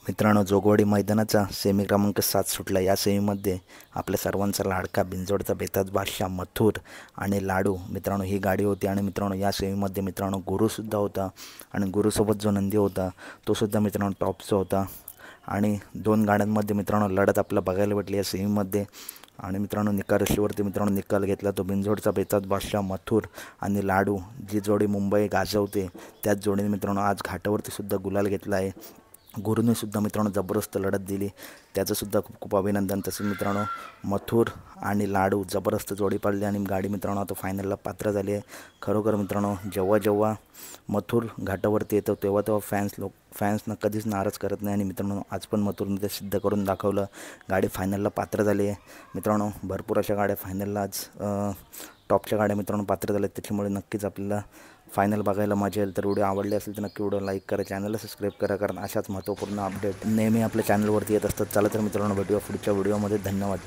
मित्रांनो, जोगवाडी मैदानाचा सेमी क्रमांक 7 सुटला। या सेमीमध्ये आपल्या सर्वांचा लाडका बिंजोडचा बेताज बादशाह मथुर आणि लाडू मित्रांनो ही गाडी होती। आणि मित्रांनो या सेमीमध्ये मित्रांनो गुरुसुद्धा होता आणि गुरुसोबत जो नंदी होता तो सुद्धा मित्रांनो टॉपचा होता। आणि दोन गाड्यांमध्ये मित्रांनो लढत आपल्याला बघायला भेटली या सेमीमध्ये। आणि मित्रांनो निकाल रेषेवरती मित्रांनो निकाल घेतला तो बिंजोडचा बेताज बादशाह मथुर आणि लाडू, जी जोडी मुंबई गाजवते त्याच जोडीने मित्रांनो आज घाटावरती सुद्धा गुलाल घेतला आहे। गुरुने सुद्धा मित्रांनो जबरदस्त लढत दिली, त्याचं सुद्धा खूप खूप अभिनंदन। तसेच मित्रांनो मथुर आणि लाडू जबरदस्त जोडी पाळली आणि गाडी मित्रांनो आता फायनलला पात्र झाली आहे। खरोखर मित्रांनो जेव्हा मथुर घाटावरती येतो तेव्हा फॅन्सना कधीच नाराज करत नाही। आणि मित्रांनो आज पण मथुरने ते सिद्ध करून दाखवलं, गाडी फायनलला पात्र झाली आहे। मित्रांनो भरपूर अशा गाड्या फायनलला आज टॉपच्या गाड्या मित्रांनो पात्र झाल्या, त्याच्यामुळे नक्कीच आपल्याला फायनल बघायला मजा येईल। तर व्हिडिओ आवडले असेल तर नक्की व्हिडिओ लाईक करा, चॅनलला सबस्क्राईब करा, कारण अशाच महत्त्वपूर्ण अपडेट नेहमी आपल्या चॅनलवरती येत असतात। चला तर मित्रांनो भेटूया पुढच्या व्हिडिओमध्ये। धन्यवाद।